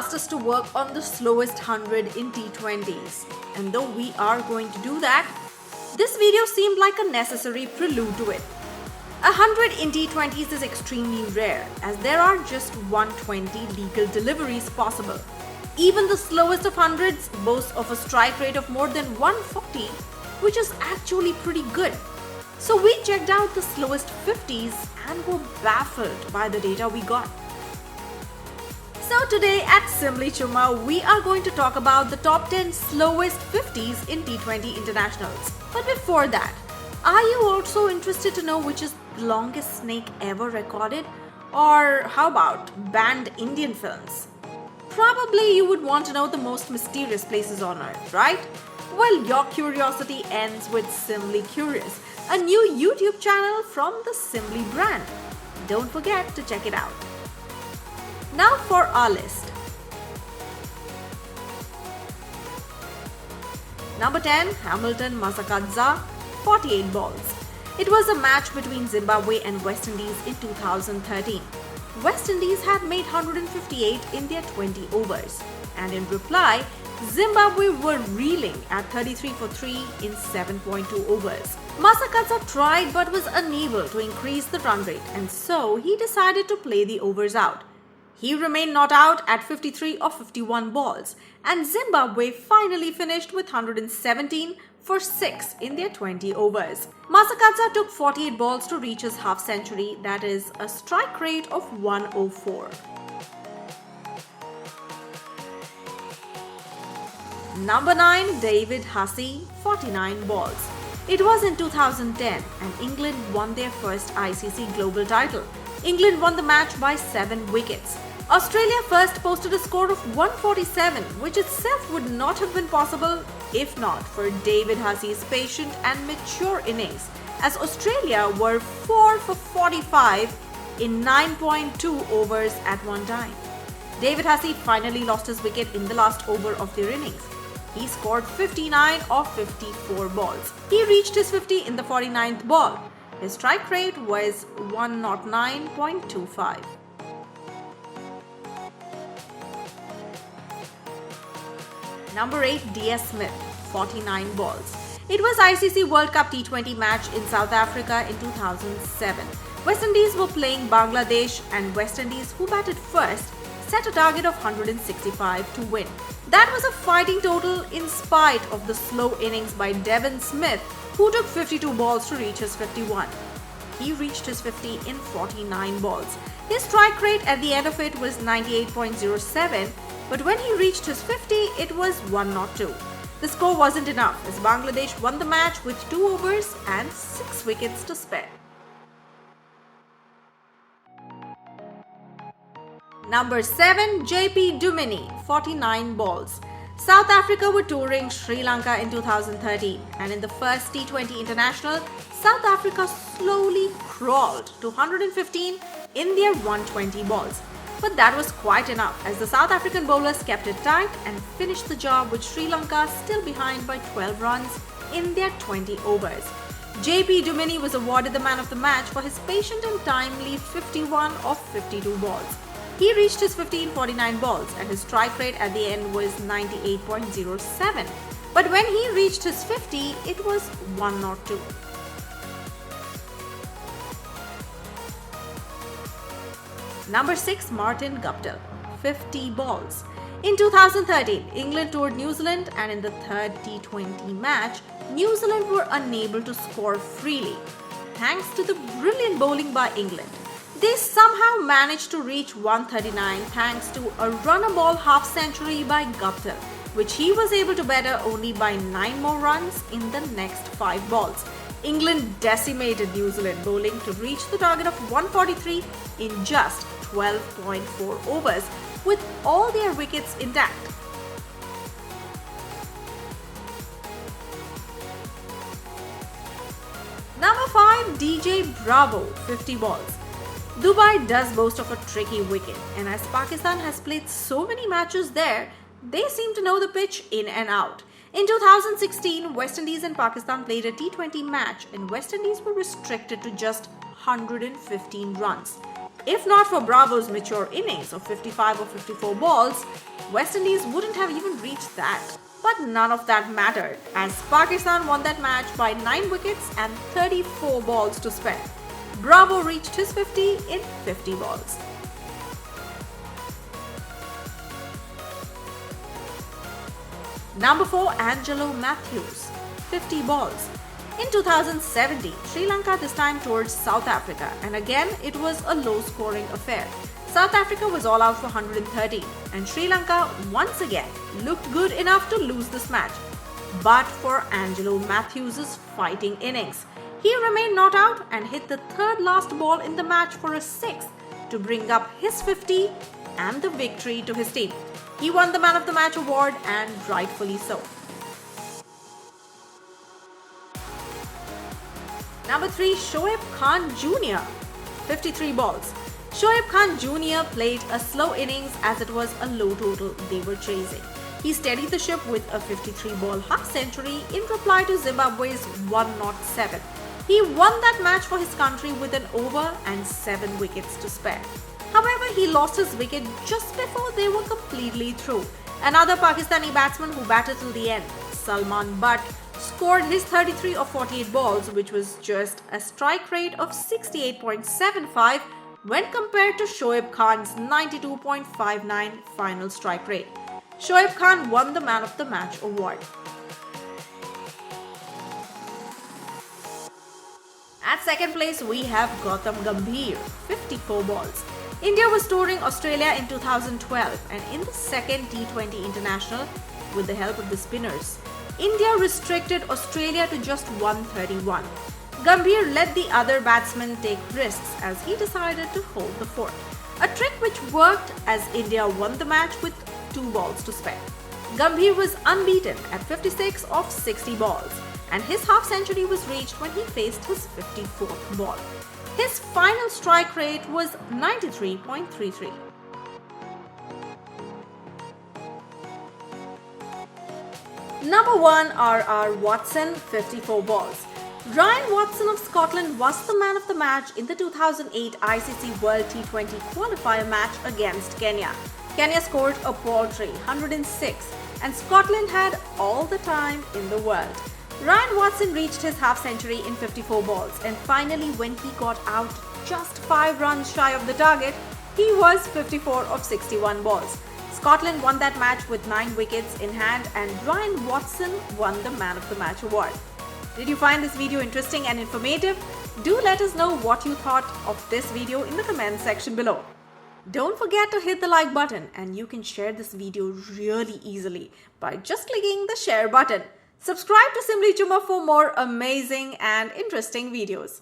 asked us to work on the slowest 100 in T20s. And though we are going to do that, this video seemed like a necessary prelude to it. 100 in T20s is extremely rare, as there are just 120 legal deliveries possible. Even the slowest of hundreds boasts of a strike rate of more than 140, which is actually pretty good. So we checked out the slowest 50s and were baffled by the data we got. So today at Simly Chumma, we are going to talk about the top 10 slowest 50s in T20 internationals. But before that, are you also interested to know which is the longest snake ever recorded? Or how about banned Indian films? Probably you would want to know the most mysterious places on earth, right? Well, your curiosity ends with Simly Curious, a new YouTube channel from the Simly brand. Don't forget to check it out. Now for our list. Number 10, Hamilton Masakadza, 48 balls. It was a match between Zimbabwe and West Indies in 2013. West Indies had made 158 in their 20 overs, and in reply, Zimbabwe were reeling at 33 for 3 in 7.2 overs. Masakadza tried but was unable to increase the run rate, and so he decided to play the overs out. He remained not out at 53 of 51 balls, and Zimbabwe finally finished with 117 for 6 in their 20 overs. Masakadza took 48 balls to reach his half century, that is a strike rate of 104. Number 9, David Hussey, 49 balls. It was in 2010 and England won their first ICC global title. England won the match by 7 wickets. Australia first posted a score of 147, which itself would not have been possible if not for David Hussey's patient and mature innings, as Australia were 4 for 45 in 9.2 overs at one time. David Hussey finally lost his wicket in the last over of their innings. He scored 59 of 54 balls. He reached his 50 in the 49th ball. His strike rate was 109.25. Number 8, DS Smith, 49 balls. It was ICC World Cup T20 match in South Africa in 2007. West Indies were playing Bangladesh, and West Indies, who batted first, set a target of 165 to win. That was a fighting total in spite of the slow innings by Devon Smith, who took 52 balls to reach his 51. He reached his 50 in 49 balls. His strike rate at the end of it was 98.07, but when he reached his 50, it was 102. The score wasn't enough as Bangladesh won the match with 2 overs and 6 wickets to spare. Number 7, JP Duminy, 49 balls. South Africa were touring Sri Lanka in 2013, and in the first T20 International, South Africa slowly crawled to 115 in their 120 balls. But that was quite enough as the South African bowlers kept it tight and finished the job with Sri Lanka still behind by 12 runs in their 20 overs. JP Duminy was awarded the man of the match for his patient and timely 51 of 52 balls. He reached his 50 in 49 balls and his strike rate at the end was 98.07. But when he reached his 50, it was 102. Number 6, Martin Guptill, 50 balls. In 2013, England toured New Zealand, and in the third T20 match, New Zealand were unable to score freely. Thanks to the brilliant bowling by England, they somehow managed to reach 139 thanks to a run-a-ball half-century by Guptill, which he was able to better only by 9 more runs in the next 5 balls. England decimated New Zealand bowling to reach the target of 143 in just 12.4 overs with all their wickets intact. Number 5, DJ Bravo, 50 balls. Dubai does boast of a tricky wicket, and as Pakistan has played so many matches there, they seem to know the pitch in and out. In 2016, West Indies and Pakistan played a T20 match, and West Indies were restricted to just 115 runs. If not for Bravo's mature innings of 55 or 54 balls, West Indies wouldn't have even reached that. But none of that mattered, as Pakistan won that match by 9 wickets and 34 balls to spare. Bravo reached his 50 in 50 balls. Number 4, Angelo Matthews, 50 balls. In 2017, Sri Lanka this time toured South Africa, and again it was a low-scoring affair. South Africa was all out for 130, and Sri Lanka once again looked good enough to lose this match. But for Angelo Matthews' fighting innings, he remained not out and hit the third last ball in the match for a sixth to bring up his 50 and the victory to his team. He won the Man of the Match award, and rightfully so. Number 3, Shoaib Khan Jr., 53 balls. Shoaib Khan Jr. played a slow innings as it was a low total they were chasing. He steadied the ship with a 53-ball half-century in reply to Zimbabwe's 107. He won that match for his country with an over and 7 wickets to spare. However, he lost his wicket just before they were completely through. Another Pakistani batsman who batted till the end, Salman Butt, scored his 33 of 48 balls, which was just a strike rate of 68.75 when compared to Shoaib Khan's 92.59 final strike rate. Shoaib Khan won the Man of the Match award. At second place, we have Gautam Gambhir, 54 balls. India was touring Australia in 2012, and in the second T20 International, with the help of the spinners, India restricted Australia to just 131. Gambhir let the other batsmen take risks as he decided to hold the fort, a trick which worked as India won the match with 2 balls to spare. Gambhir was unbeaten at 56 of 60 balls, and his half-century was reached when he faced his 54th ball. His final strike rate was 93.33. Number 1, R.R. Watson, 54 balls. Ryan Watson of Scotland was the man of the match in the 2008 ICC World T20 qualifier match against Kenya. Kenya scored a paltry 106, and Scotland had all the time in the world. Ryan Watson reached his half-century in 54 balls, and finally when he got out just 5 runs shy of the target, he was 54 of 61 balls. Scotland won that match with 9 wickets in hand, and Ryan Watson won the Man of the Match award. Did you find this video interesting and informative? Do let us know what you thought of this video in the comment section below. Don't forget to hit the like button, and you can share this video really easily by just clicking the share button. Subscribe to Simply Chuma for more amazing and interesting videos.